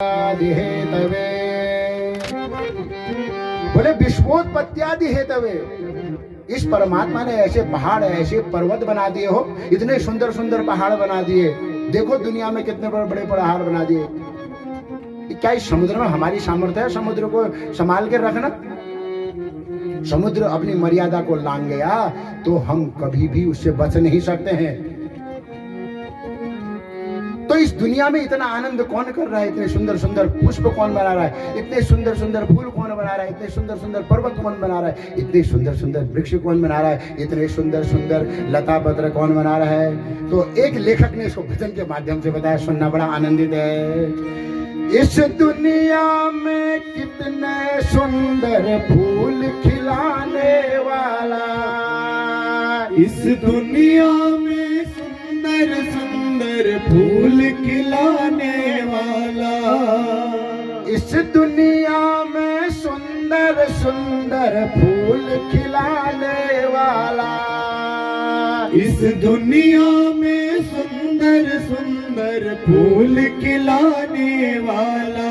Hathaway बोले विश्वोत्पत्त्यादि Hathaway. इस परमात्मा ने ऐसे पहाड़ ऐसे पर्वत बना दिए हो, इतने सुंदर सुंदर पहाड़ बना दिए। देखो दुनिया में कितने बड़े बड़े पहाड़ बना दिए। क्या इस समुद्र में हमारी सामर्थ्य है समुद्र को संभाल के रखना? समुद्र अपनी मर्यादा को लांग गया तो हम कभी भी उससे बच नहीं सकते हैं। तो इस दुनिया में इतना आनंद कौन कर रहा है? इतने सुंदर सुंदर पुष्प कौन बना रहा है? इतने सुंदर सुंदर फूल कौन बना रहा है? इतने सुंदर सुंदर पर्वत कौन बना रहा है? इतने सुंदर सुंदर वृक्ष कौन बना रहा है? इतने सुंदर सुंदर लता पत्र कौन बना रहा है? तो एक लेखक ने इसको भजन के माध्यम से बताया, सुनना बड़ा आनंदित है। इस दुनिया में कितने सुंदर फूल खिलाने वाला, इस दुनिया में सुंदर सुंदर फूल खिलाने वाला, इस दुनिया में सुंदर सुंदर फूल खिलाने वाला, इस दुनिया में सुंदर सुंदर फूल खिलाने वाला,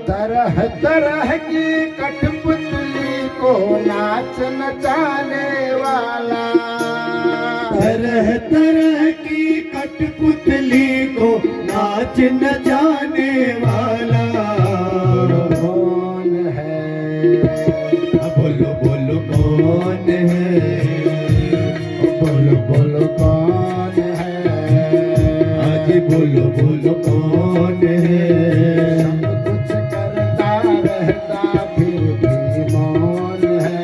तरह तरह की कठपुतली को नाच नचाने वाला, तरह तरह की कठपुतली को नाच नचाने वाला कौन है? बोलो बोलो कौन है? बोलो बोलो कौन है? आज बोलो बोलो कौन है? सब कुछ करता रहता फिर भी मौन है।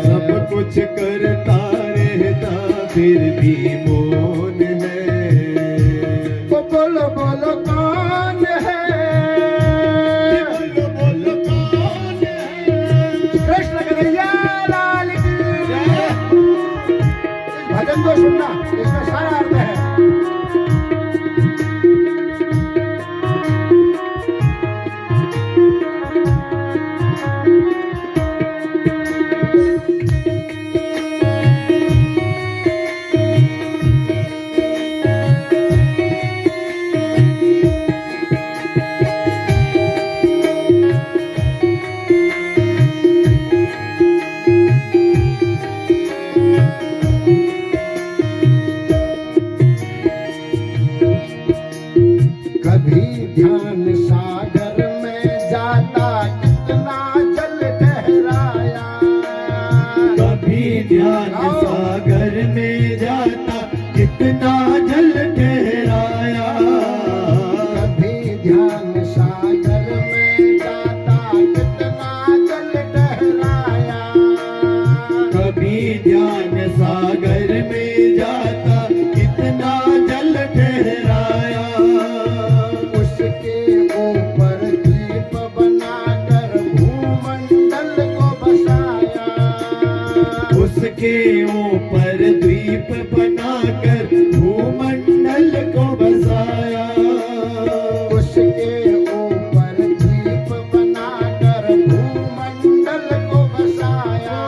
सब कुछ करता रहता फिर भी मौन है। तो बोलो बोलो कौन है? बोलो बोलो कौन है? कृष्ण कन्हैया लाल की जय। इस भजन को सुनना, इसका सारा अर्थ है। कभी ध्यान सागर में जाता कितना जल ठहराया, कभी ध्यान सागर में जाता कितना जल ठहराया, कभी ध्यान सागर में जाता कितना जल ठहराया, कभी ध्यान सागर में जाता कितना जल ठहराया, उसके ऊपर द्वीप बनाकर भूमंडल को बसाया, उसके ऊपर द्वीप बनाकर भूमंडल को बसाया, उसके ऊपर द्वीप बनाकर भूमंडल को बसाया,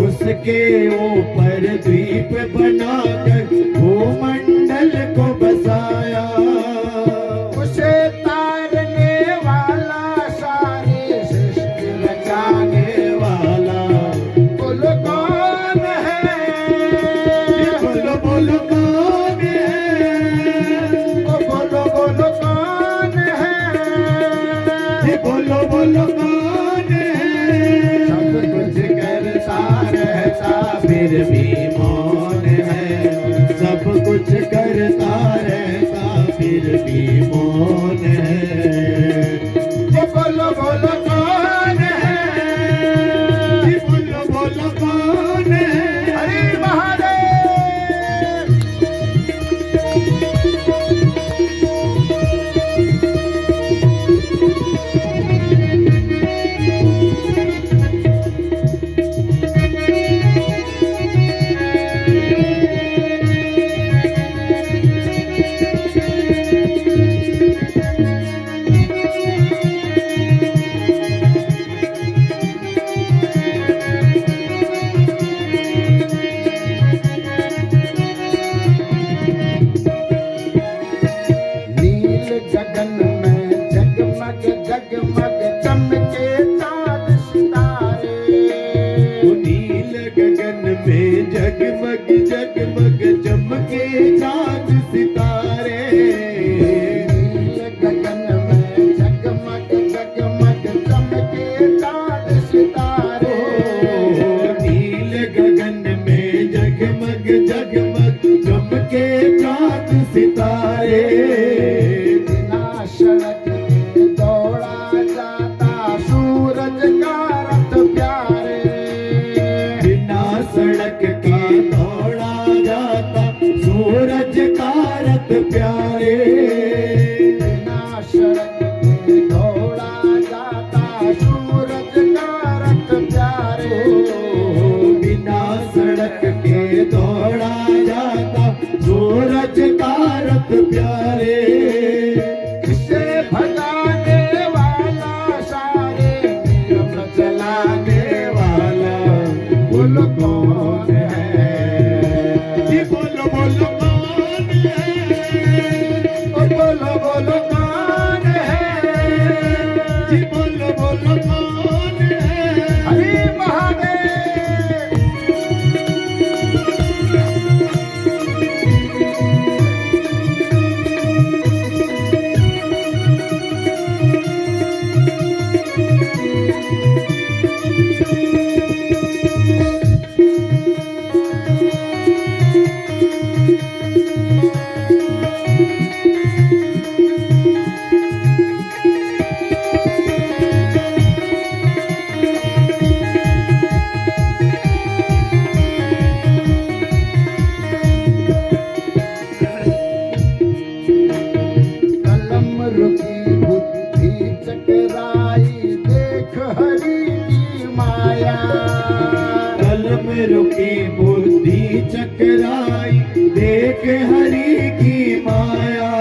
उसके ऊपर द्वीप बनाकर भूमंडल को बसाया, उसे तारने वाला सारी सृष्टि रचाने वाला बोलो कौन है? बोलो बोलो कौन है? बोलो बोलो कौन है? बोलो बोलो कौन है? सब कुछ करता रहता फिर भी मौन है, सब कुछ करता रहता फिर भी मौन है। बोलो बोलो कौन है? बोलो बोलो कौन है? हरि महादेव। कलम रुकी बुद्धि चकराई देख हरि की माया।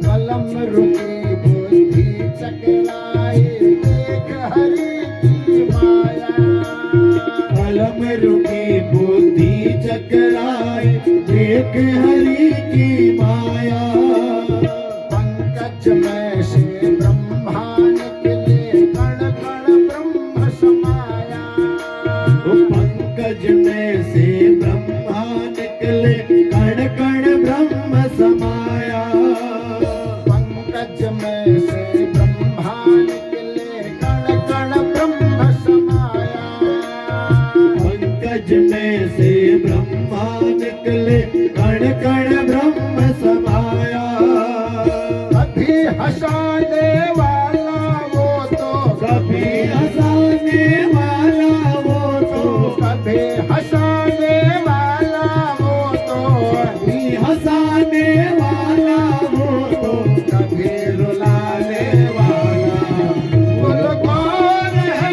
कलम रुकी बुद्धि चकराई देख हरि की माया। कलम रुकी बुद्धि चकराई देख हरि की माया। पंकज में से ब्रह्मा निकले कण कण ब्रह्म समाया। पंकज में से ब्रह्मा निकले कण कण ब्रह्म समाया। पंकज में से ब्रह्मा निकले कण कण ब्रह्म समाया। पंकज में से ब्रह्मा निकले कण कण ब्रह्म समाया। कभी हंसाने वाला वो तो कभी हंसाने वाला वो तो कभी हंसाने वाला वो तो कभी हंसाने वाला वो तो कभी रुलाने वाला। बोलो कौन है?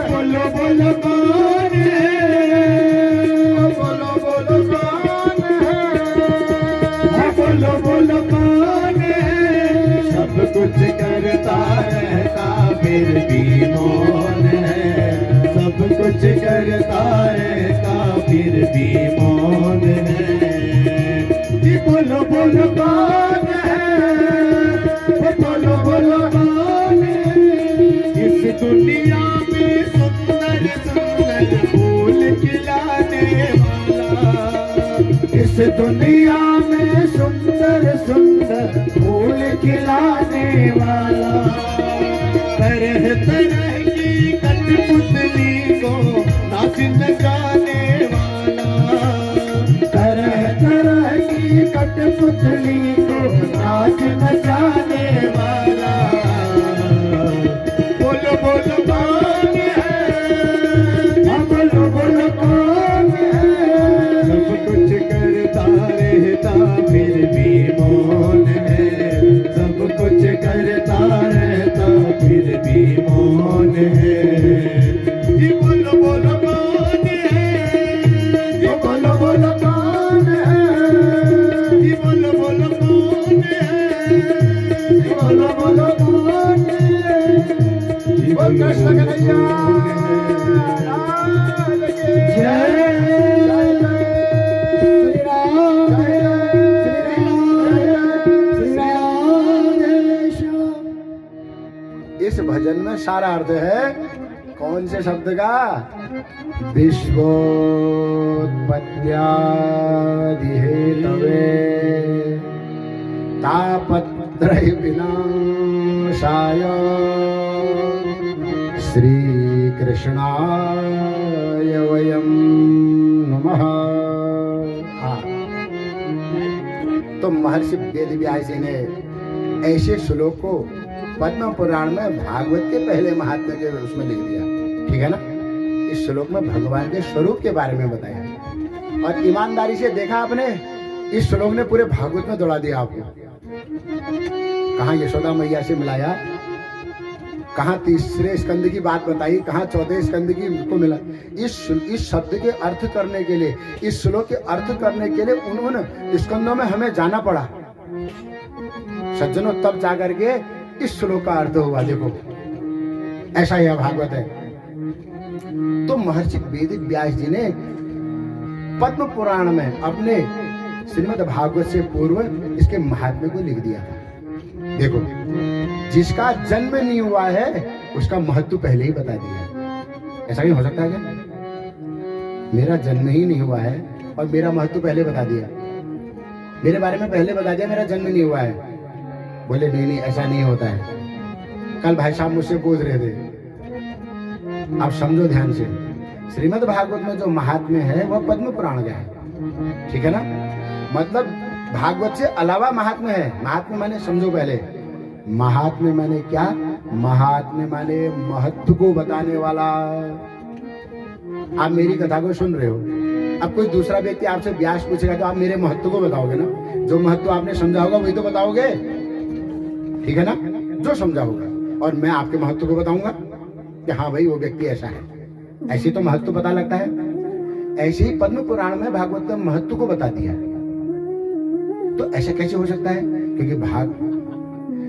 बोलो बोलो कौन है? बोलो बोलो कौन है? बोलो बोलो कौन है? सब कुछ करता रहता फिर भी मौन है। सब कुछ करता रहता फिर भी मौन है। जी बोलो बोलो कौन है? बोलो बोलो कौन है? इस दुनिया में सुंदर सुंदर फूल खिलाने वाला। इस दुनिया में सुंदर सुंदर फूल खिलाने वाला। तरह तरह की कठपुतली को नाच नचाने वाला। तरह तरह की कठपुतली को नाच नचाने वाला। बोलो बोलो कौन है? बोलो बोलो कौन है? सब कुछ करता रहता फिर भी मौन है। सब कुछ करता रहता फिर भी मौन है। जी बोलो बोलो कौन है? जी बोलो बोलो कौन है? जी बोलो बोलो कौन है? जी बोलो बोलो कौन है? जी बोल बोलो कृष्ण बोलो कन्हैया कौन है? लाल की जय श्री राम जय श्री राम जय श्याम। इस भजन में सारा अर्थ है कौन से शब्द का? विश्वोत्पत्त्यादि हेतवे तापत्रय विनाशाय श्री कृष्णाय वयं नमः। हाँ, तो महर्षि वेदव्यास जी ने ऐसे श्लोक को पद्म पुराण में भागवत के पहले महात्म्य के उसमें लिख दिया। ठीक है ना? इस श्लोक में भगवान के स्वरूप के बारे में बताया और ईमानदारी से देखा आपने, इस श्लोक ने पूरे भागवत में दौड़ा दिया आपको। कहाँ यशोदा मैया से मिलाया, कहाँ तीसरे स्कंद की बात बताई, कहाँ चौथे स्कंद की को मिला। इस शब्द के अर्थ करने के लिए, इस श्लोक के अर्थ करने के लिए उन्होंने स्कंदों में हमें जाना पड़ा सज्जनों, तब जाकर के इस श्लोक का अर्थ हुआ। देखो ऐसा यह भागवत है। तो महर्षि वेद व्यास जी ने पद्म पुराण में अपने श्रीमद् भागवत से पूर्व इसके महात्म्य को लिख दिया था। देखो, जिसका जन्म नहीं हुआ है उसका महत्व पहले ही बता दिया। ऐसा नहीं हो सकता क्या? मेरा जन्म ही नहीं हुआ है और मेरा महत्व पहले बता दिया, मेरे बारे में पहले बता दिया मेरा जन्म नहीं हुआ है। बोले नहीं नहीं, ऐसा नहीं होता है। कल भाई साहब मुझसे पूछ रहे थे, आप समझो ध्यान से, श्रीमद् भागवत में जो महात्म्य है वह पद्म पुराण का है। ठीक है ना? मतलब भागवत से अलावा महात्म्य है। महात्म्य माने समझो पहले, महात्म्य माने क्या? महात्म्य माने महत्व को बताने वाला। आप मेरी कथा को सुन रहे हो, अब कोई दूसरा व्यक्ति आपसे व्यास पूछेगा तो आप मेरे महत्व को बताओगे ना? जो महत्व आपने समझा होगा वही तो बताओगे। ठीक है ना? जो समझा होगा, और मैं आपके महत्व को बताऊंगा। कि हाँ भाई वो व्यक्ति ऐसा है। ऐसे तो महत्व पता लगता है। ऐसे ही पद्म पुराण में भागवत का महत्व को बता दिया। तो ऐसा कैसे हो सकता है? क्योंकि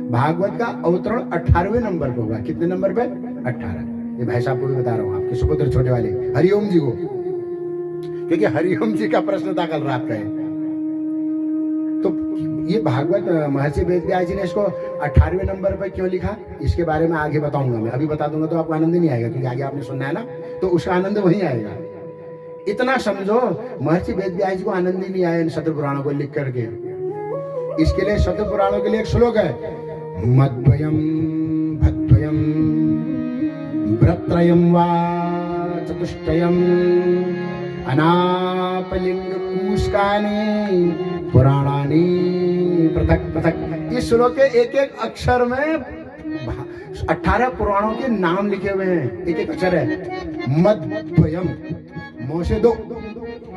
भागवत का अवतरण 18वें नंबर पर होगा। कितने नंबर पे? 18। ये भाई साहब को भी बता रहा हूं, आपके सुपुत्र छोटे वाले हरिओम जी को, क्योंकि हरिओम जी का प्रश्न था कल रात का है। तो ये भागवत महर्षि वेदव्यास जी ने इसको 18वें नंबर पर क्यों लिखा, इसके बारे में आगे बताऊंगा मैं। अभी बता दूंगा तो आपको आनंद नहीं आएगा, क्योंकि आगे आपने सुनना है ना, तो उसका आनंद वहीं आएगा। इतना समझो, महर्षि वेदव्यास जी को आनंद ही नहीं आया इन शतु पुराणों को लिख करके। इसके लिए शतु पुराणों के लिए एक श्लोक है, मद्वयम भद्वयम व्रत्रयम वा चतुष्टयम अनापलिंग कूष्कानि पुराणानि पृथक पृथक। इस श्लोक के एक एक अक्षर में 18 पुराणों के नाम लिखे हुए हैं। एक एक अक्षर है। मद्वयम, मोसे दो,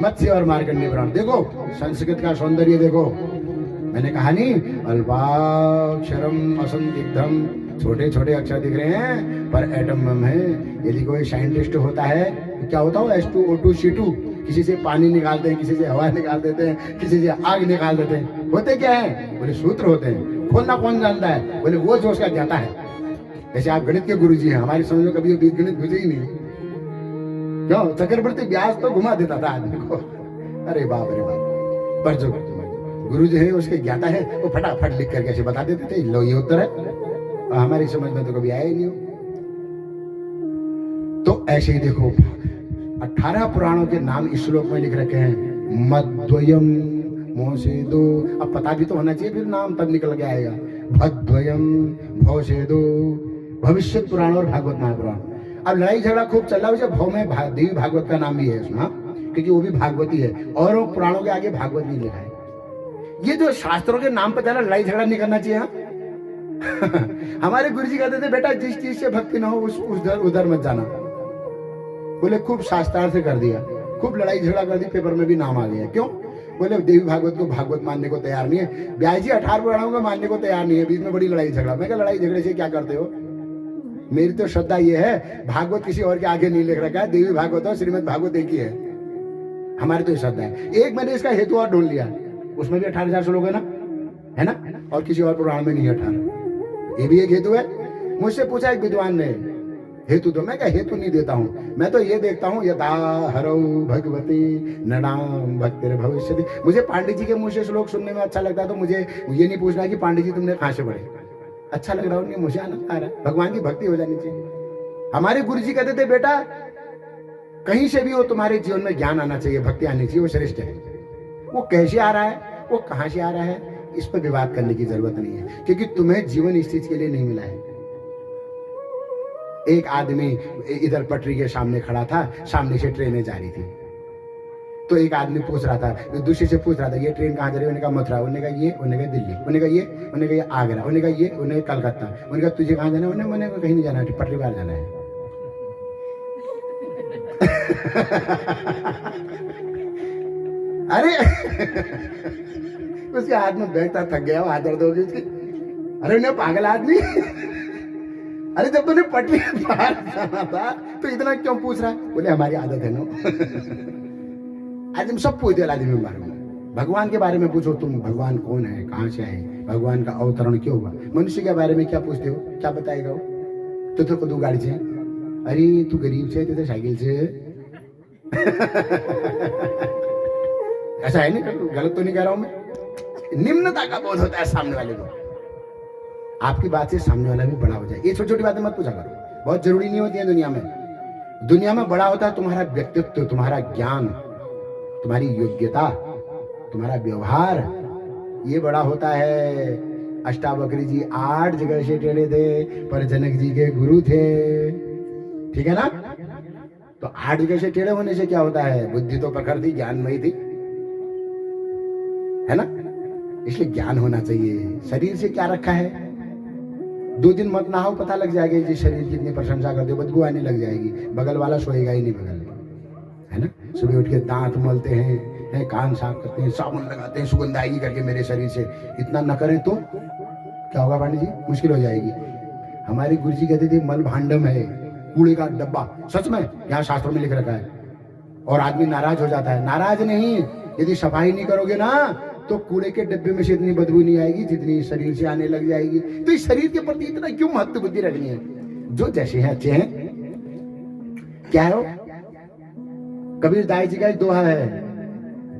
मत्स्य और मार्कंडेय पुराण। देखो संस्कृत का सौंदर्य देखो। मैंने कहा नहीं, अल्पाक्षरम असंदिग्धम, छोटे छोटे अक्षर दिख रहे हैं पर एटम बम है। यदि कोई साइंटिस्ट होता है तो क्या होता है? H2O2 C2, किसी से पानी निकालते हैं, किसी से हवा निकाल देते हैं, किसी से आग निकाल देते हैं। होते क्या है? बोले सूत्र होते हैं। खोलना कौन जानता है? बोले वो जो उसका ज्ञाता है। जैसे आप गणित के गुरुजी हैं, हमारी समझ में कभी बीज गणित घुसे ही नहीं। क्यों? चक्रवर्ती व्यास तो घुमा देता था आदमी को। अरे बाप रे बाप। पर जो गुरु जो है उसके ज्ञाता है, वो फटाफट लिख करके ऐसे बता देते थे, लो ये उत्तर है। और हमारी समझ में तो कभी आया ही नहीं हो। तो ऐसे ही देखो 18 पुराणों के नाम इस श्लोक में लिख रखे हैं। मद्वयम, मोसेदो, अब पता भी तो होना चाहिए फिर नाम, तब निकल के आएगा। भद्वयम, भौसेदो, भविष्य पुराण और भागवत महापुराण। अब लड़ाई झगड़ा खूब चल रहा है। भव में देवी भागवत का नाम भी है उसमें, क्योंकि वो भी भागवती है और पुराणों के आगे भागवत नहीं लिखा है। ये जो शास्त्रों के नाम पर चला, लड़ाई झगड़ा नहीं करना चाहिए। हमारे गुरुजी कहते थे, बेटा जिस चीज से भक्ति ना हो उधर मत जाना। बोले खूब शास्त्रार्थ से कर दिया, खूब लड़ाई झगड़ा कर दी, पेपर में भी नाम आ गया। क्यों? बोले देवी भागवत को भागवत मानने को तैयार नहीं है। ब्यास जी 18 पुराणों को मानने को तैयार नहीं है, बीच में बड़ी लड़ाई झगड़ा। मैं क्या लड़ाई झगड़े से क्या करते हो? मेरी तो श्रद्धा ये है, भागवत किसी और के आगे नहीं लिख रखा है, देवी भागवत और श्रीमद भागवत एक ही है। हमारी तो श्रद्धा है। एक मैंने इसका हेतु और ढूंढ लिया, उसमें भी 18,000 श्लोक है ना, और किसी और पुराण में नहीं है 18। ये भी एक हेतु है। मुझसे पूछा एक विद्वान ने हेतु, तो मैं क्या हेतु नहीं देता हूँ, मैं तो ये देखता हूँ यदा हरौ भगवती नडाम भक्तिर भविष्यति। मुझे पांडित जी के मुंह से श्लोक सुनने में अच्छा लगता है, तो मुझे ये नहीं पूछना कि पांडित जी तुमने कहाँ से पढ़े। अच्छा लग रहा हो, नहीं मुझे आनंद आ रहा है, भगवान की भक्ति हो जानी चाहिए। हमारे गुरु जी कहते थे, बेटा कहीं से भी हो तुम्हारे जीवन में ज्ञान आना चाहिए, भक्ति आनी चाहिए, वो श्रेष्ठ है। वो कैसे आ रहा है, वो कहां से आ रहा है, इस पर विवाद करने की जरूरत नहीं है, क्योंकि तुम्हें जीवन इस चीज के लिए नहीं मिला है। एक आदमी इधर पटरी के सामने खड़ा था, सामने से ट्रेनें जा रही थी, तो एक आदमी पूछ रहा था, दूसरे से पूछ रहा था, ये ट्रेन कहाँ जा रही है? उन्होंने कहा मथुरा, उन्होंने कहा ये, उन्होंने कहा दिल्ली, उन्होंने कहा ये, उन्होंने कहा ये आगरा, उन्होंने कहा ये, उन्होंने कलकत्ता, उन्होंने कहा तुझे कहाँ जाना है? उन्होंने कहीं नहीं जाना है, पटरी पार जाना है। अरे उसके हाथ में बैग था, थक गया, हाथ दर्द हो गई उसकी। अरे उन्हें पागल आदमी, अरे जब तूने पटरी पार जाना था तो इतना क्यों पूछ रहा है? बोले हमारी आदत है ना। आज हम सब पूछ दिया आदमी के बारे में। भगवान के बारे में पूछो, तुम भगवान कौन है, कहाँ से आए, भगवान का अवतरण क्यों हुआ। मनुष्य के बारे में क्या पूछते हो, क्या बताएगा वो? तो कदू गाड़ी से, अरे तू गरीब से, तो साइकिल से। ऐसा है नहीं, गलत तो नहीं कह रहा हूं मैं। निम्नता का बोध होता है सामने वाले को। आपकी बात से सामने वाला भी बड़ा हो जाए। ये छोटी छोटी बातें मत पूछा करो, बहुत जरूरी नहीं होती है दुनिया में। दुनिया में बड़ा होता है तुम्हारा व्यक्तित्व, तुम्हारा ज्ञान, तुम्हारी योग्यता, तुम्हारा व्यवहार, ये बड़ा होता है। अष्टावक्री जी 8 जगह से टेढ़े थे, पर जनक जी के गुरु थे, ठीक है ना। तो 8 जगह से टेढ़े होने से क्या होता है? बुद्धि तो प्रखर थी, ज्ञानमयी थी, है ना। इसलिए ज्ञान होना चाहिए। शरीर से क्या रखा है? 2 दिन मत नहाओ, पता लग जाएगा जी शरीर जितनी प्रशंसा करते हो, बदबू आने लग जाएगी, बगल वाला सोएगा ही नहीं बगल में, है ना। सुबह उठ के दांत मलते हैं, कान साफ करते हैं, साबुन लगाते हैं, सुगंध आएगी करके मेरे शरीर से। इतना न करें तो क्या होगा पांडे जी? मुश्किल हो जाएगी। हमारे गुरु जी कहते थे मल भांडम है, कूड़े का डब्बा, सच में यहाँ शास्त्रों में लिख रखा है। और आदमी नाराज हो जाता है। नाराज नहीं, यदि सफाई नहीं करोगे ना तो कूड़े के डब्बे में से इतनी बदबू नहीं आएगी जितनी शरीर से आने लग जाएगी। तो इस शरीर के प्रति इतना क्यों महत्व बुद्धि रखनी है? जो जैसे हैं अच्छे हैं। क्या है वो? कबीर दाई जी का एक दोहा है,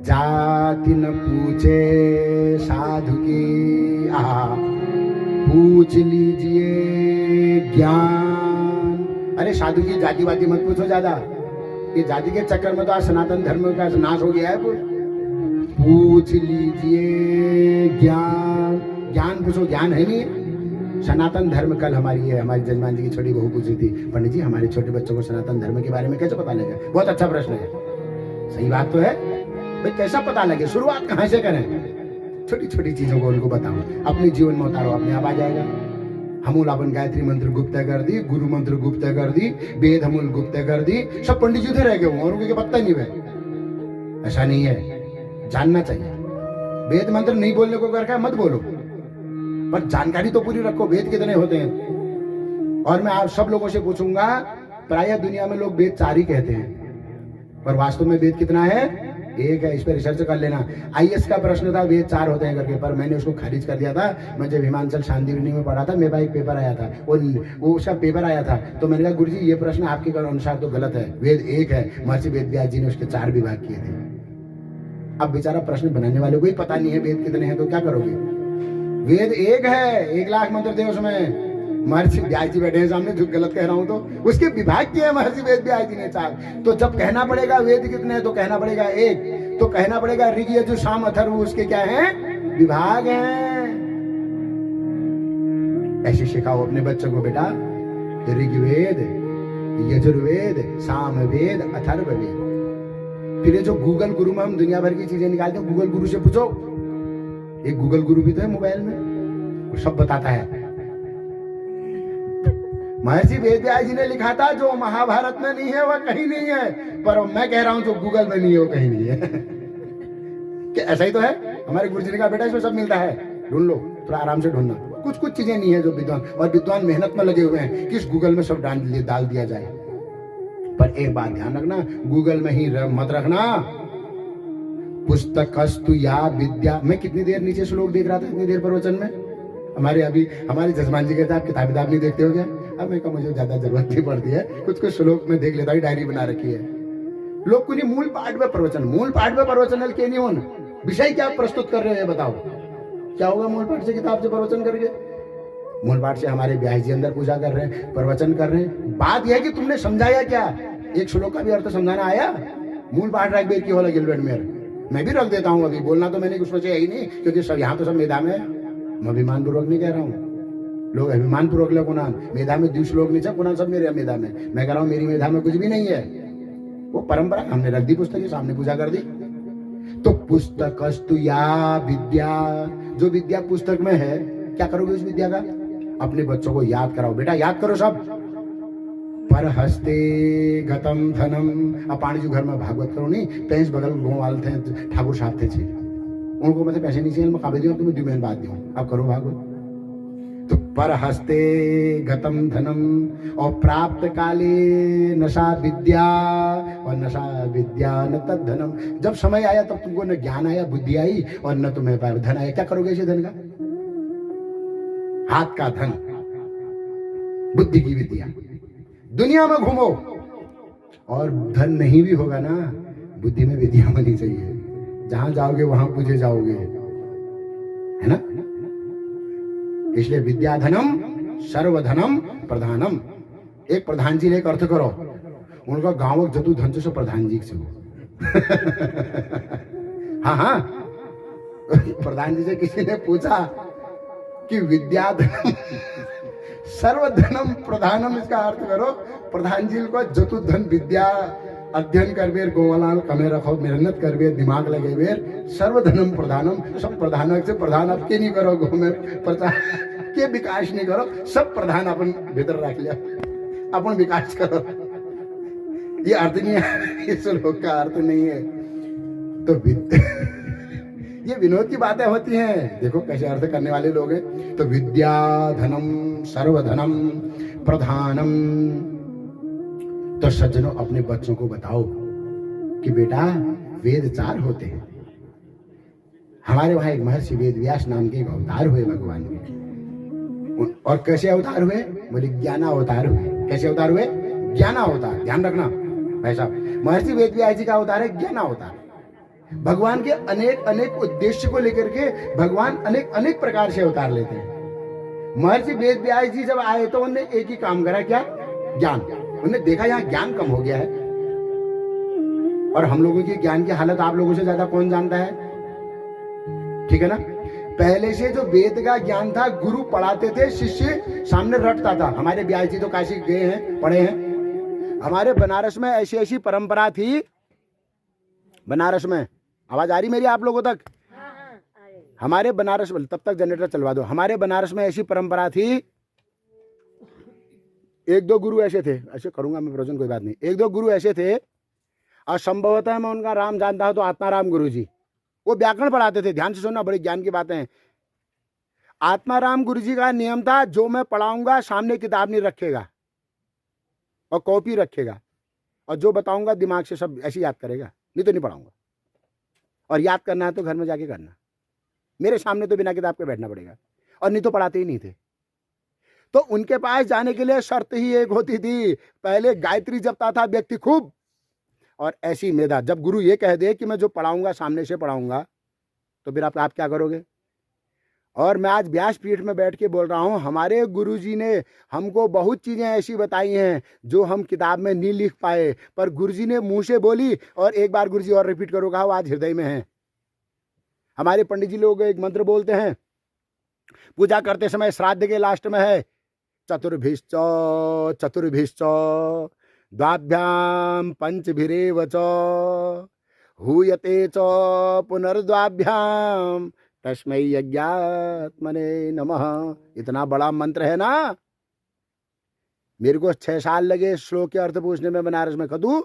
जाति न पूछे साधु की पूछ लीजिए ज्ञान। अरे साधु की जाति वाति मत पूछो ज्यादा, ये जाति के चक्कर में तो आज सनातन धर्म का नाश हो गया है। पूछ लीजिए ज्ञान, ज्ञान पूछो, ज्ञान है नहीं। सनातन धर्म कल हमारी जजमान जी की छोटी बहू पूछी थी, पंडित जी हमारे छोटे बच्चों को सनातन धर्म के बारे में कैसे पता लगे? बहुत अच्छा प्रश्न है, सही बात तो है भाई, कैसा पता लगे? शुरुआत कहाँ से करें? छोटी छोटी चीजों को उनको बताओ, अपने जीवन में उतारो, अपने आप आ जाएगा। हमूल अपन गायत्री मंत्र गुप्त कर दी, गुरु मंत्र गुप्त कर दी, वेद हमूल गुप्त कर दी, सब पंडित जी रह गए और उनके पता नहीं है। ऐसा नहीं है, जानना चाहिए। वेद मंत्र नहीं बोलने को कर मत बोलो, पर जानकारी तो पूरी रखो। वेद कितने होते हैं? और मैं आप सब लोगों से पूछूंगा, प्रायः दुनिया में लोग वेद 4 ही कहते हैं, पर वास्तव में वेद कितना है? 1 है। इस पर रिसर्च कर लेना। आईएएस का प्रश्न था वेद 4 होते हैं करके, पर मैंने उसको खारिज कर दिया था। मैं जब हिमाचल शांतिवनी में पढ़ा था, मेरे पास एक पेपर आया था, वो उसका पेपर आया था, तो मैंने कहा गुरुजी ये प्रश्न आपके अनुसार तो गलत है, वेद 1 है। महर्षि वेदव्यास जी ने उसके 4 विभाग किए थे। अब बेचारा प्रश्न बनाने वाले को ही पता नहीं है वेद कितने हैं, तो क्या करोगे? वेद 1 है, 1 लाख मंत्र थे उसमें। महर्षि व्यास जी बैठे हैं सामने, जो गलत कह रहा हूं तो उसके विभाग किए हैं महर्षि वेद व्यास जी ने 4। तो जब कहना पड़ेगा वेद कितने हैं, तो कहना पड़ेगा 1, तो कहना पड़ेगा ऋग यजुर साम अथर्व, उसके क्या हैं? विभाग हैं। ऐसे सिखाओ अपने बच्चों को, बेटा ऋग्वेद, यजुर्वेद, सामवेद, अथर्ववेद। फिर ये जो गूगल गुरु में हम दुनिया भर की चीजें निकालते हैं, गूगल गुरु से पूछो। एक गूगल गुरु भी तो है मोबाइल में, वो सब बताता है। महर्षि वेदव्यास जी ने लिखा था, जो महाभारत में नहीं है वह कहीं नहीं है, पर मैं कह रहा हूं जो गूगल में नहीं है वो कहीं नहीं है। क्या ऐसा ही तो है? हमारे गुरुजी ने कहा बेटा इसमें सब मिलता है, ढूंढ लो, थोड़ा आराम से ढूंढना। कुछ कुछ चीजें नहीं है जो विद्वान, और विद्वान मेहनत में लगे हुए हैं कि इस गूगल में सब डाल दिया जाए। पर एक बात ध्यान रखना, गूगल में ही मत रखना। पुस्तकस्तु या विद्या। मैं कितनी देर नीचे श्लोक देख रहा था, इतनी देर प्रवचन में। हमारे जजमान जी कहते आप किताब नहीं देखते हो क्या? अब मैं कहा मुझे ज्यादा जरूरत नहीं पड़ती है, कुछ श्लोक में देख लेता हूँ, डायरी बना रखी है। लोग कुछ मूल पाठ में प्रवचन के नहीं होना। विषय क्या प्रस्तुत कर रहे हो बताओ, क्या होगा मूल पाठ से, किताब से प्रवचन करके? मूल पाठ से हमारे व्यास जी अंदर पूजा कर रहे हैं, प्रवचन कर रहे हैं। बात यह है कि तुमने समझाया क्या? एक श्लोक का भी अर्थ समझाना आया? मूल पाठ रख बेर की होला गिलबेट मेरे, मैं भी रख देता हूँ। अभी बोलना तो मैंने कुछ सोचा ही नहीं, क्योंकि सब यहाँ तो सब मेधा में है। मैं अभिमान पूर्वक नहीं कह रहा हूँ, लोग अभिमान पूर्वक ले कुनान मेधा में 2 श्लोक नीचे, कुनान सब मेरे मेधा में। मैं कह रहा हूँ मेरी मेधा में कुछ भी नहीं है, वो परंपरा हमने रख दी, पुस्तक के सामने पूजा कर दी। तो पुस्तकस्तु या विद्या, जो विद्या पुस्तक में है, क्या करोगे उस विद्या का? अपने बच्चों को याद कराओ, बेटा याद करो सब। पर हस्ते गतम धनम। अब पानी जो घर में भागवत करो नहीं, पेंस बगल गोवाल थे, ठाकुर साहब थे, उनको मतलब पैसे नहीं चाहिए, मैं काबे दियो तुम्हें दुमेन बात दियो, अब करो भागवत। तो पर हस्ते गतम धनम, और प्राप्त काले नशा विद्या, और नशा विद्या न तद धनम। जब समय आया तब तुमको न ज्ञान आया, बुद्धि आई, और न तुम्हें धन आया। क्या करोगे इसे धन का? हाथ का धन, बुद्धि की विद्या। दुनिया में घूमो और धन नहीं भी होगा ना, बुद्धि में विद्या होनी चाहिए। जहां जाओगे वहां पूजे जाओगे, है ना? इसलिए विद्याधनम सर्वधनम प्रधानम। एक प्रधान जी ने एक अर्थ करो, उनका गांव जतु धन से प्रधान जी से हो। हाँ, प्रधान जी से किसी ने पूछा कि विद्याधनम सर्वधनम प्रधानम, इसका अर्थ करो। प्रधान जी को जतु धन विद्या अध्ययन कर बेर, गोवालाल कमे रखो, मेहनत कर बेर, दिमाग लगे बेर, सर्वधनम प्रधानम। सब प्रधान से प्रधान अब के नहीं करो, गो में प्रचार के विकास नहीं करो, सब प्रधान अपन भीतर रख लिया, अपन विकास करो। ये अर्थ नहीं है, इस श्लोक का अर्थ नहीं है। तो ये विनोद की बातें होती हैं, देखो कैसे अर्थ करने वाले लोग हैं। तो विद्या धनम सर्वधनम प्रधानम, सज्जनों, अपने बच्चों को बताओ कि बेटा वेद 4 होते हैं। हमारे वहां एक महर्षि वेद व्यास नाम के एक अवतार हुए भगवान के। और कैसे अवतार हुए? बोले ज्ञाना अवतार हुए। कैसे अवतार हुए? ज्ञाना अवतार। ध्यान रखना भाई साहब, महर्षि वेद व्यास जी का अवतार है ज्ञाना अवतार। भगवान के अनेक अनेक उद्देश्य को लेकर के भगवान अनेक अनेक प्रकार से अवतार लेते हैं। महर्षि वेद व्यास जी जब आए तो उन्होंने एक ही काम करा, क्या? ज्ञान। उन्होंने देखा यहाँ ज्ञान कम हो गया है, और हम लोगों की ज्ञान की हालत आप लोगों से ज्यादा कौन जानता है? ठीक है ना? पहले से जो वेद का ज्ञान था, गुरु पढ़ाते थे, शिष्य सामने रटता था। हमारे व्यास जी तो काशी गए हैं, पढ़े हैं। हमारे बनारस में ऐसी ऐसी परंपरा थी। बनारस में आवाज आ रही मेरी आप लोगों तक? हमारे बनारस में, तब तक जनरेटर चलवा दो। हमारे बनारस में ऐसी परंपरा थी, 1-2 गुरु ऐसे थे, ऐसे करूंगा मैं प्रवचन, कोई बात नहीं। 1-2 गुरु ऐसे थे, और संभवतः मैं उनका राम जानता हूं तो आत्माराम गुरु जी, वो व्याकरण पढ़ाते थे। ध्यान से सुनना, बड़ी ज्ञान की बातें हैं। आत्माराम गुरु जी का नियम था, जो मैं पढ़ाऊंगा सामने किताब नहीं रखेगा और कॉपी रखेगा, और जो बताऊंगा दिमाग से सब ऐसे याद करेगा, नहीं तो नहीं पढ़ाऊंगा। और याद करना है तो घर में जाके करना, मेरे सामने तो बिना किताब के बैठना पड़ेगा, और नहीं तो पढ़ाते ही नहीं थे। तो उनके पास जाने के लिए शर्त ही एक होती थी, पहले गायत्री जपता था व्यक्ति खूब, और ऐसी मेधा। जब गुरु ये कह दे कि मैं जो पढ़ाऊंगा सामने से पढ़ाऊंगा, तो फिर आप क्या करोगे? और मैं आज व्यासपीठ में बैठ के बोल रहा हूँ, हमारे गुरुजी ने हमको बहुत चीज़ें ऐसी बताई हैं जो हम किताब में नहीं लिख पाए, पर गुरुजी ने मुंह से बोली, और एक बार गुरुजी और रिपीट करो, कहा, वो आज हृदय में है। हमारे पंडित जी लोग एक मंत्र बोलते हैं पूजा करते समय, श्राद्ध के लास्ट में है, चतुर्भिश्च चतुर्भिश्च द्वाभ्याम पंचभिरेव च हूयते च पुनर्द्वाभ्याम तस्मै यज्ञात्मने नमः। इतना बड़ा मंत्र है ना, मेरे को 6 साल लगे श्लोक के अर्थ पूछने में बनारस में। कदू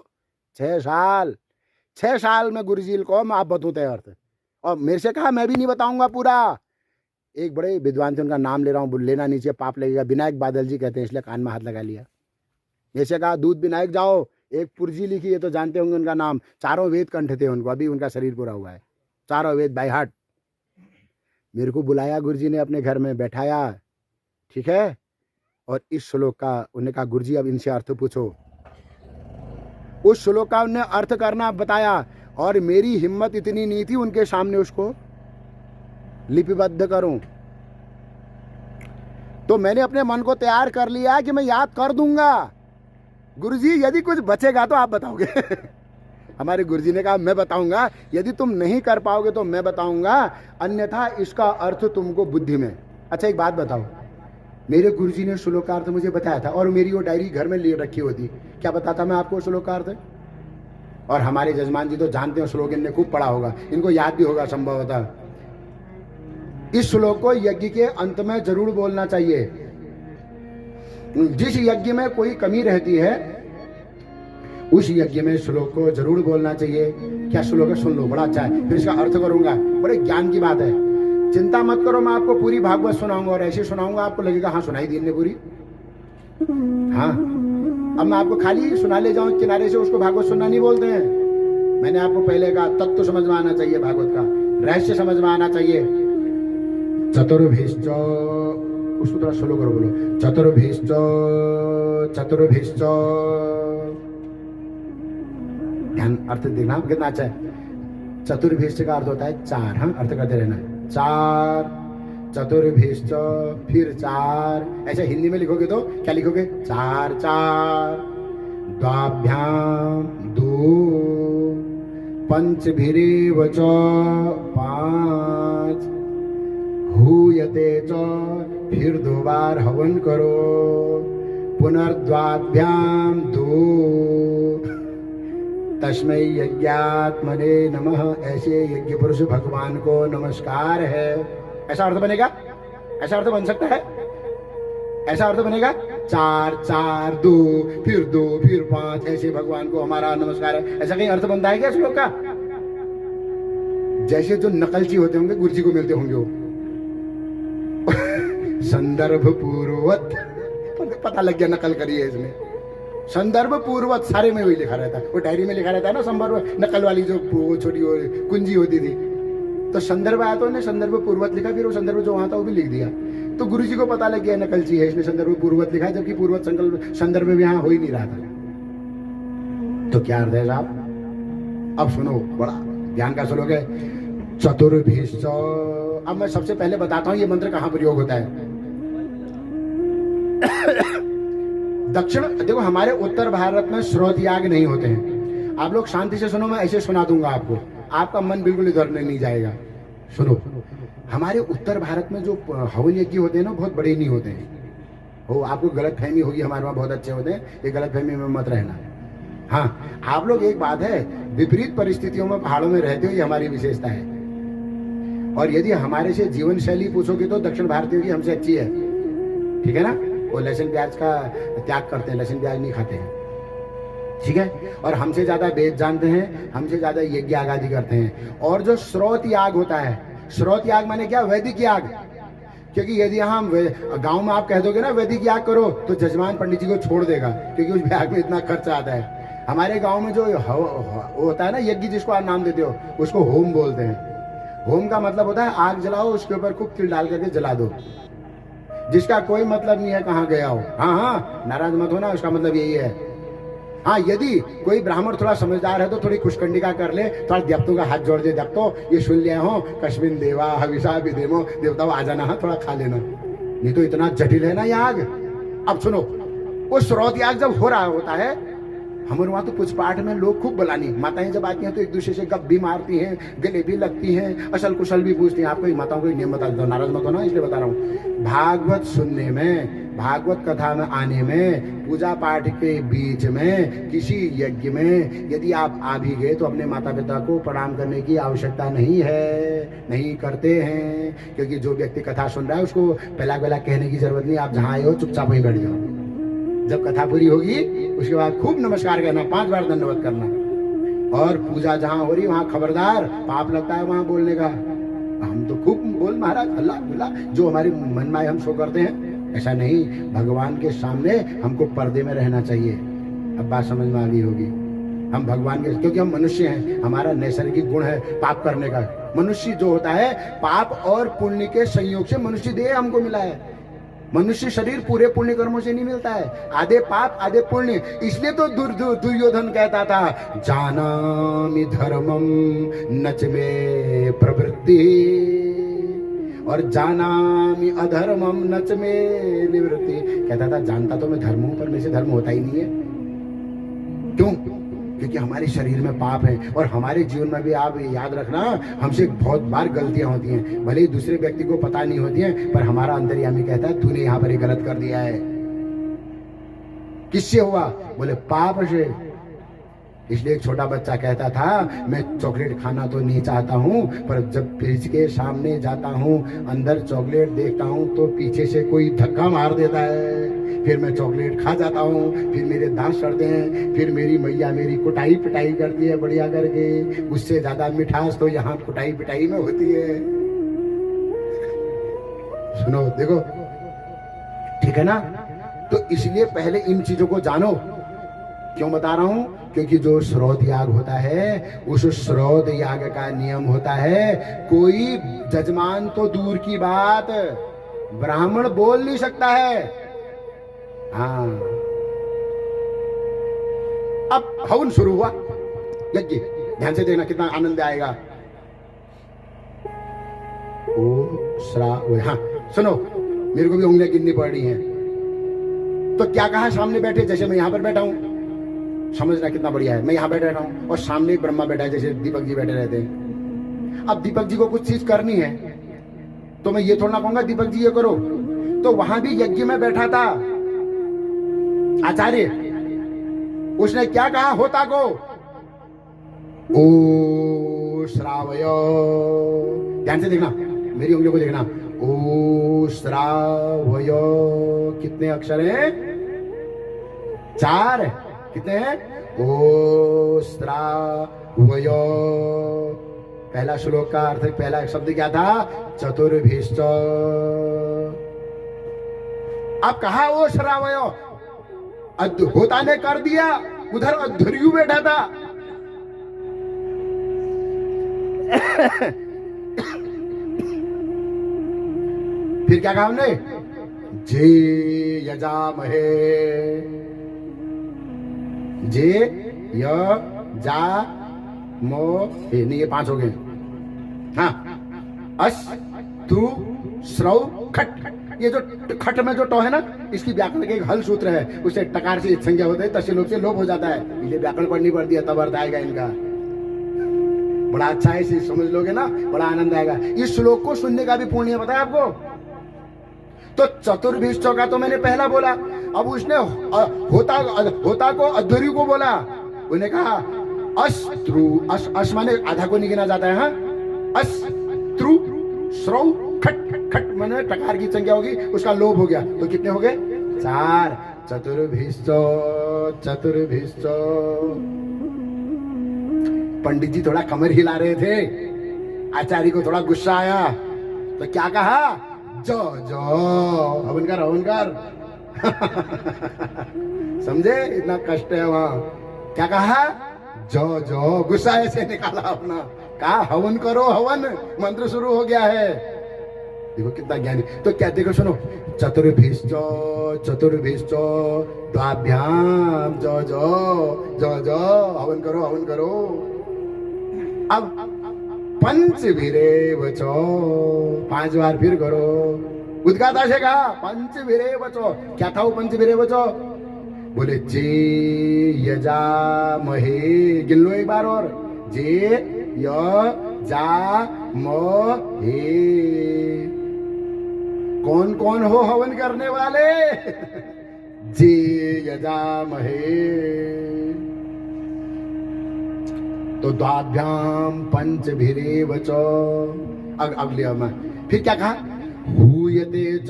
6 साल में गुरुजी को मैं आप बताते हैं अर्थ, और मेरे से कहा मैं भी नहीं बताऊंगा पूरा। एक बड़े विद्वान थे, उनका नाम ले रहा हूँ, लेना नीचे पाप लगेगा, विनायक बादल जी कहते हैं, इसलिए कान में हाथ लगा लिया। मेरे से कहा दूध विनायक जाओ, एक पुरजी लिखी है तो जानते होंगे उनका नाम, 4 वेद कंठ थे उनको, अभी उनका शरीर पूरा हुआ है, 4 वेद बाय हार्ट। मेरे को बुलाया गुरुजी ने अपने घर में बैठाया, ठीक है, और इस श्लोक का उन्होंने कहा, गुरुजी अब इनसे अर्थ पूछो। उस श्लोक का उन्हें अर्थ करना बताया, और मेरी हिम्मत इतनी नहीं थी उनके सामने उसको लिपिबद्ध करूं। तो मैंने अपने मन को तैयार कर लिया कि मैं याद कर दूंगा, गुरुजी यदि कुछ बचेगा तो आप बताओगे। हमारे गुरुजी ने कहा मैं बताऊंगा, यदि तुम नहीं कर पाओगे तो मैं बताऊंगा, अन्यथा इसका अर्थ तुमको बुद्धि में। अच्छा एक बात बताओ, मेरे गुरुजी ने श्लोक का अर्थ मुझे बताया था, और मेरी वो डायरी घर में लिए रखी होती, क्या बताता मैं आपको श्लोक का अर्थ? और हमारे जजमान जी तो जानते हो श्लोक, इनने खूब पढ़ा होगा, इनको याद भी होगा संभवतः। इस श्लोक को यज्ञ के अंत में जरूर बोलना चाहिए। जिस यज्ञ में कोई कमी रहती है उस यज्ञ में श्लोक को जरूर बोलना चाहिए। क्या श्लोक है? सुन लो, बड़ा अच्छा है, फिर इसका अर्थ करूंगा, बड़े ज्ञान की बात है। चिंता मत करो, मैं आपको पूरी भागवत सुनाऊंगा, और ऐसे सुनाऊंगा आपको लगेगा हाँ सुनाई दी ने पूरी। हाँ, अब मैं आपको खाली सुना ले जाऊं किनारे से, उसको भागवत सुनना नहीं बोलते हैं। मैंने आपको पहले कहा तत्व समझ में आना चाहिए, भागवत का रहस्य समझ में आना चाहिए। चतुर्भिश्च, उसको थोड़ा स्लो करो, बोलो चतुर्भिश्च चतुर्भिश्च। ध्यान अर्थ देखना कितना अच्छा है। चतुर्भिश्च का अर्थ होता है 4, हम अर्थ करते रहना, 4 चतुर्भिश्च, फिर 4। ऐसे हिंदी में लिखोगे तो क्या लिखोगे? 4 4, द्वाभ्याम 2, पंचभिरेव च 5, हूयते च, फिर 2 बार हवन करो, पुनर्द्वाभ्याम 2, तस्मै यज्ञात्मने नमः। ऐसे यज्ञ पुरुष भगवान को नमस्कार है। ऐसा अर्थ बनेगा? ऐसा अर्थ बन सकता है? ऐसा अर्थ बनेगा? 4 4 2, फिर 2, फिर 5, ऐसे भगवान को हमारा नमस्कार है। ऐसा कहीं अर्थ बनता है क्या श्लोक का? जैसे जो नकलची होते होंगे गुरुजी को मिलते होंगे वो संदर्भ पूर्वक पता लग गया नकल करी है इसने। संदर्भ पूर्वक सारे में वही लिखा रहता है। वो डायरी में लिखा रहता है ना, संदर्भ नकल वाली जो वो छोटी कुंजी होती थी, तो संदर्भ आया तो उन्हें संदर्भ पूर्वक लिखा, फिर वो संदर्भ जो वहां था वो भी लिख दिया। तो गुरुजी को पता लग गया नकलची है, इसने संदर्भ पूर्वक लिखा, जबकि पूर्वक संदर्भ भी यहाँ हो ही नहीं रहा था। तो क्या अर्थ है साहब? अब सुनो, बड़ा ध्यान का सुनोगे। चतुर्भिश्च, अब मैं सबसे पहले बताता हूं ये मंत्र कहां प्रयोग होता है। दक्षिण, देखो हमारे उत्तर भारत में श्रोत याग नहीं होते हैं। आप लोग शांति से सुनो, मैं ऐसे सुना दूंगा आपको, आपका मन बिल्कुल इधर नहीं जाएगा। सुनो, हमारे उत्तर भारत में जो हवन यज्ञ होते हैं ना, बहुत बड़े नहीं होते हैं। वो आपको गलत फहमी होगी, हमारे वहाँ बहुत अच्छे होते हैं, ये गलत फहमी में मत रहना। हाँ, आप लोग एक बात है, विपरीत परिस्थितियों में पहाड़ों में रहते हो, ये हमारी विशेषता है। और यदि हमारे से जीवन शैली पूछोगे तो दक्षिण भारतीयों की हमसे अच्छी है, ठीक है ना। वो लहसुन प्याज का त्याग करते हैं, लहसुन प्याज नहीं खाते हैं, ठीक है। और हमसे ज्यादा वेद जानते हैं, हमसे ज्यादा यज्ञ याग आदि करते हैं। और जो श्रोत याग होता है, श्रोत याग माने क्या? वैदिक याग। क्योंकि यदि हम गांव में आप कह दोगे ना वैदिक याग करो, तो जजमान पंडित जी को छोड़ देगा, क्योंकि उस याग में इतना खर्चा आता है। हमारे गांव में जो होता है ना यज्ञ, जिसको आप नाम देते हो, उसको होम बोलते हैं। होम का मतलब होता है आग जलाओ, उसके ऊपर खूब तिल डाल करके जला दो, जिसका कोई मतलब नहीं है कहाँ गया हो। हाँ हाँ, नाराज मत होना, उसका मतलब यही है। हाँ, यदि कोई ब्राह्मण थोड़ा समझदार है तो थोड़ी खुशकंडिका कर ले, थोड़ा देवतों का हाथ जोड़ दे, देवतो ये सुन लिया हो, कश्मीन देवा हविषा विदेमो, देवताओं आ जाना, हाँ थोड़ा खा लेना, नहीं तो इतना जटिल है ना याग। अब सुनो, वो श्रोत याग जब हो रहा होता है, हमारे वहां तो कुछ पाठ में लोग खूब बुलानी, माताएं जब आती हैं तो एक दूसरे से गप भी मारती हैं, गले भी लगती हैं, असल कुशल भी पूछती हैं। आपको माताओं को नियम बता देता हूँ, नाराज मत होना इसलिए बता रहा हूँ। भागवत सुनने में, भागवत कथा में आने में, पूजा पाठ के बीच में, किसी यज्ञ में यदि आप आ भी गए तो अपने माता पिता को प्रणाम करने की आवश्यकता नहीं है, नहीं करते हैं। क्योंकि जो व्यक्ति कथा सुन रहा है उसको पहला पहला कहने की जरूरत नहीं, आप जहाँ आए हो चुपचाप वहीं बैठ जाओ। जब कथा पूरी होगी उसके बाद खूब नमस्कार करना, 5 बार दंडवत करना। और पूजा जहाँ हो रही वहाँ खबरदार, पाप लगता है वहाँ बोलने का। हम तो खूब बोल महाराज, अल्लाह अल्लाह, जो हमारी मन में हम शो करते हैं, ऐसा नहीं। भगवान के सामने हमको पर्दे में रहना चाहिए। अब बात समझ में आ गई होगी। हम भगवान के, क्योंकि हम मनुष्य हैं, हमारा नैसर्गिक गुण है पाप करने का। मनुष्य जो होता है, पाप और पुण्य के संयोग से मनुष्य देह हमको मिला है। मनुष्य शरीर पूरे पुण्य कर्मों से नहीं मिलता है, आधे पाप आधे पुण्य। इसलिए तो दुर्योधन कहता था, जानामि धर्मम नच में प्रवृत्ति, और जानामि अधर्मम नच में निवृत्ति। कहता था जानता तो मैं धर्म हूं, पर मेरे से धर्म होता ही नहीं है। क्यों? क्योंकि हमारे शरीर में पाप है। और हमारे जीवन में भी आप याद रखना, हमसे बहुत बार गलतियां होती हैं, भले ही दूसरे व्यक्ति को पता नहीं होती हैं, पर हमारा अंतर्यामी कहता है तूने यहाँ पर ये गलत कर दिया है। किससे हुआ? बोले पाप से। इसलिए एक छोटा बच्चा कहता था, मैं चॉकलेट खाना तो नहीं चाहता हूँ, पर जब फ्रिज के सामने जाता हूँ, अंदर चॉकलेट देखता हूँ तो पीछे से कोई धक्का मार देता है, फिर मैं चॉकलेट खा जाता हूँ, फिर मेरे दांत सड़ते हैं, फिर मेरी मैया मेरी कुटाई पिटाई करती है बढ़िया करके। उससे ज्यादा मिठास तो यहाँ कुटाई पिटाई में होती है। सुनो, देखो, ठीक है ना। तो इसलिए पहले इन चीजों को जानो। क्यों बता रहा हूं? क्योंकि जो श्रोत याग होता है, उस श्रोत याग का नियम होता है, कोई जजमान तो दूर की बात, ब्राह्मण बोल नहीं सकता है। हाँ, अब हवन शुरू हुआ, यज्ञ, ध्यान से देखना कितना आनंद आएगा। ओ श्राव, हाँ सुनो, मेरे को भी उंगलियां गिननी पड़ रही हैं। तो क्या कहा? सामने बैठे, जैसे मैं यहां पर बैठा हूं, समझना कितना बढ़िया है। मैं यहां बैठा रहता हूं और सामने एक ब्रह्मा बैठा है, जैसे दीपक जी बैठे रहते हैं। अब दीपक जी को कुछ चीज करनी है तो मैं ये थोड़ा कहूंगा दीपक जी ये करो। तो वहां भी यज्ञ में बैठा था आचार्य, उसने क्या कहा होता को? ओ श्रावय, ध्यान से देखना, मेरी उंगलियों को देखना। ओ श्रावय, कितने अक्षर हैं? 4। कितने हैं? ओ श्रावय। पहला श्लोक का अर्थ, पहला शब्द क्या था? चतुर्भिश्च। अब कहा ओ श्रावय, होता ने कर दिया, उधर अध्वर्यु बैठा था। फिर क्या कहा हमने? जे यजामहे, जे य जा मो हे, नहीं ये 5 हो गए। हाँ, अस तु श्रौ खट, ये जो खट में जो टो है ना, इसकी व्याकरण के एक हल सूत्र है, उसे टकार से संज्ञा होते है, तस्य लोप से लोप हो जाता है, इसलिए व्याकरण पढ़नी पड़ती है, तब अर्थ आएगा इनका। बड़ा अच्छा है, इसे समझ लोगे ना बड़ा आनंद आएगा। इस श्लोक को सुनने का भी पुण्य पता है आपको। तो चतुर्भिष्टों का तो मैंने पहला बोला, अब उसने होता को अध्वर्यु को बोला, उन्हें कहा अस्त्रु, अस माने आधा को नहीं गिना जाता है। हाँ, अस्त्रु श्रौ खट, खट माने टकार की संख्या होगी, उसका लोभ हो गया, तो कितने हो गए? 4। चतुर्भिष्टो, चतुर्भिष्टो। पंडित जी थोड़ा कमर हिला रहे थे, आचार्य को थोड़ा गुस्सा आया, तो क्या कहा? जो जो हवन कर, हवन कर। समझे? इतना कष्ट है वहां। क्या कहा? जो जो, गुस्सा ऐसे निकाला अपना, कहा हवन करो, हवन मंत्र शुरू हो गया है। देखो कितना ज्ञानी। तो क्या, देखो सुनो, चतुर्भिष्टो, चतुर्भिष्टो द्वाभ्याम, जो जो जो जो, हवन करो, हवन करो। अब पंचभिरेव चो, 5 बार फिर करो। उद्गाता से कहा पंचभिरेव चो। क्या था वो पंचभिरेव चो? बोले जे यजामहे, गिन लो एक बार और, जे य जा म हे। कौन कौन हो हवन करने वाले? जे यजामहे। तो द्वाभ्याम पंचभिरेव च। अगले में फिर क्या कहा? हूयते च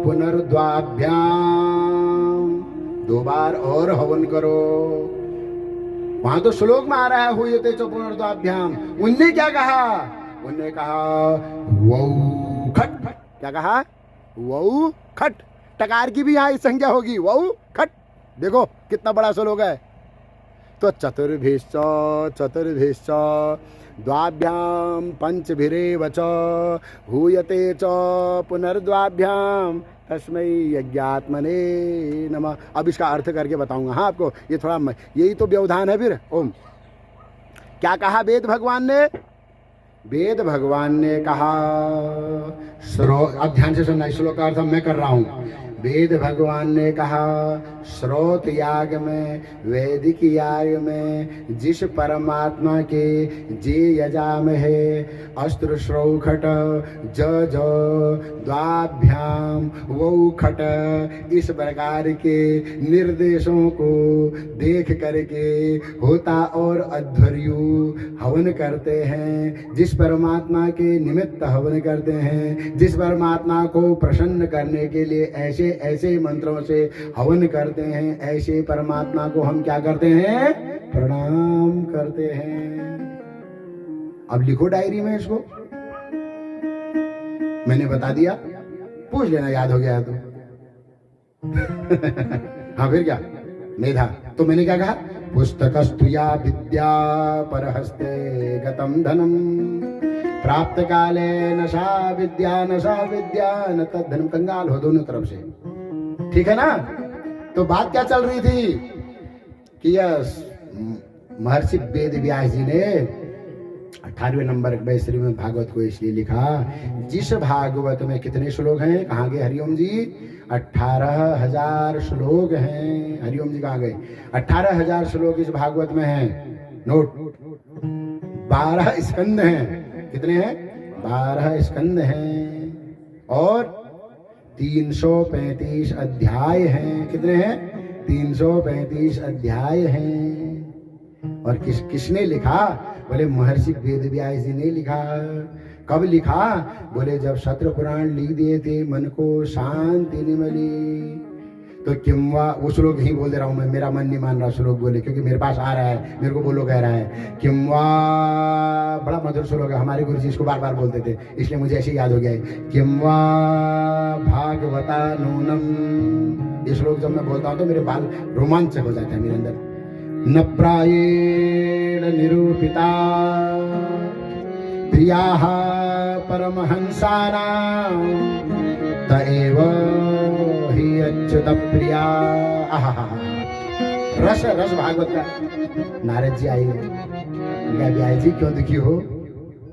पुनर्द्वाभ्याम, 2 बार और हवन करो। वहां तो श्लोक में आ रहा है हूयते च पुनर्द्वाभ्याम। उनने क्या कहा? उनने कहा वौ खट। क्या कहा? वौ खट। टकार की भी यहाँ संख्या होगी, वौ खट। देखो कितना बड़ा श्लोक है। तो चतुर्भिश्च, चतुर्भिश्च द्वाभ्याम पंचभिरेव च, हूयते च पुनर्द्वाभ्याम तस्मै यज्ञात्मने नमः। अब इसका अर्थ करके बताऊंगा। हाँ, आपको ये थोड़ा, यही तो व्यवधान है। फिर ओम क्या कहा वेद भगवान ने? वेद भगवान ने कहा अब ध्यान से सुनना, श्लोक का अर्थ मैं कर रहा हूं। वेद भगवान ने कहा श्रोत याग में, वैदिक याग में जिस परमात्मा के जे यजाम है, अस्त्र श्रौखट ज ज द्वाभ्याम वो खट, इस प्रकार के निर्देशों को देख करके होता और अध्वर्यु हवन करते हैं। जिस परमात्मा के निमित्त हवन करते हैं, जिस परमात्मा को प्रसन्न करने के लिए ऐसे ऐसे मंत्रों से हवन करते हैं, ऐसे परमात्मा को हम क्या करते हैं? प्रणाम करते हैं। अब लिखो डायरी में इसको, मैंने बता दिया, पूछ लेना याद हो गया तो। हाँ फिर क्या? मेधा। तो मैंने क्या कहा? पुस्तकस्तु या विद्या परहस्ते गतम धनम, प्राप्त काले नशा विद्या, नशा विद्या न तद्धनम। कंगाल हो दोनों तरफ से, ठीक है ना? तो बात क्या चल रही थी कि महर्षि वेद व्यास जी ने 18वें नंबर में श्रीमद् भागवत को इसलिए लिखा, जिस भागवत में कितने श्लोक हैं? कहाँ गए हरिओम जी? 18,000 श्लोक हैं। हरिओम जी कहाँ गए? 18,000 श्लोक इस भागवत में हैं। नोट, 12 स्कंद हैं। कितने हैं? 12 स्कंद हैं और 335 अध्याय हैं। कितने हैं? 335 अध्याय हैं। और किसने लिखा? बोले महर्षि वेद व्यास जी ने लिखा। कब लिखा? बोले जब सत्र पुराण लिख दिए थे, मन को शांति नहीं मिली, तो किम्वा वो श्लोक ही बोल दे रहा हूँ मैं, मेरा मन नहीं मान रहा श्लोक बोले, क्योंकि मेरे पास आ रहा है, मेरे को बोलो कह रहा है। किम्वा बड़ा मधुर श्लोक है, हमारे गुरु जी इसको बार बार बोलते थे, इसलिए मुझे ऐसे याद हो गया है। किम्वा भागवता नूनम, ये श्लोक जब मैं बोलता हूँ तो मेरे बाल रोमांचक हो जाते हैं मेरे अंदर। न प्रायेण निरूपिता प्रियाः परमहंसानां तएव हि अच्युत प्रिया। रस रस भागवत का। नारद जी आए, व्यास जी क्यों दुखी हो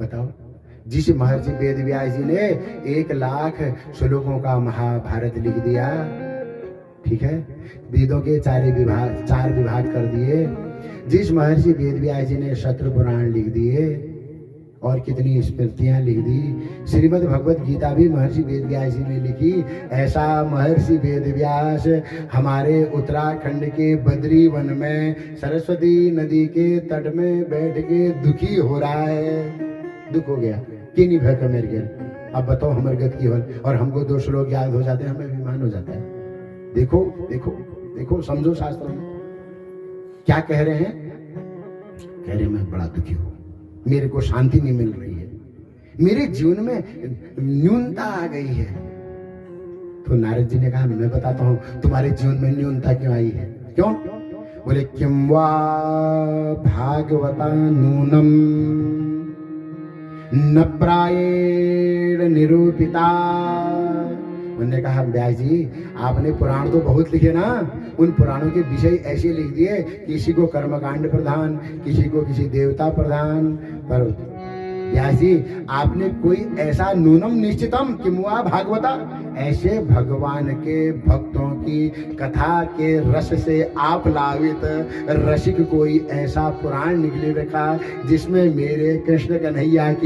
बताओ। जिस महर्षि वेद व्यास जी ने 1,00,000 श्लोकों का महाभारत लिख दिया, ठीक है, वेदों के 4 विभाग कर दिए। जिस महर्षि वेद व्यास जी ने शत्रु पुराण लिख दिए और कितनी स्मृतियां लिख दी। श्रीमद् भगवत गीता भी महर्षि वेद व्यास जी ने लिखी। ऐसा महर्षि वेद व्यास हमारे उत्तराखंड के बद्री वन में सरस्वती नदी के तट में बैठ के दुखी हो रहा है। दुख हो गया कि नहीं भय मेरे के। अब बताओ हमारे गत की हल, और हमको 2 श्लोक याद हो जाते हैं, हमें अभिमान हो जाता है। देखो देखो देखो, समझो शास्त्र में क्या कह रहे हैं। कह रहे मैं बड़ा दुखी हूं, मेरे को शांति नहीं मिल रही है, मेरे जीवन में न्यूनता आ गई है। तो नारद जी ने कहा मैं बताता हूं तुम्हारे जीवन में न्यूनता क्यों आई है। क्यों बोले किम वा भागवता नूनम न प्रायेण निरूपिता। उन्होंने कहा व्यास जी आपने पुराण तो बहुत लिखे ना, उन पुराणों के विषय ऐसे लिख दिए, किसी को कर्मकांड प्रधान, किसी को किसी देवता प्रधान। पर व्यास जी आपने कोई ऐसा नूनम निश्चितम किमुआ भागवता, ऐसे भगवान के भक्तों की कथा के रस से आप लावित रसिक कोई ऐसा पुराण निकले रखा जिसमें मेरे कृष्ण कन्हैया की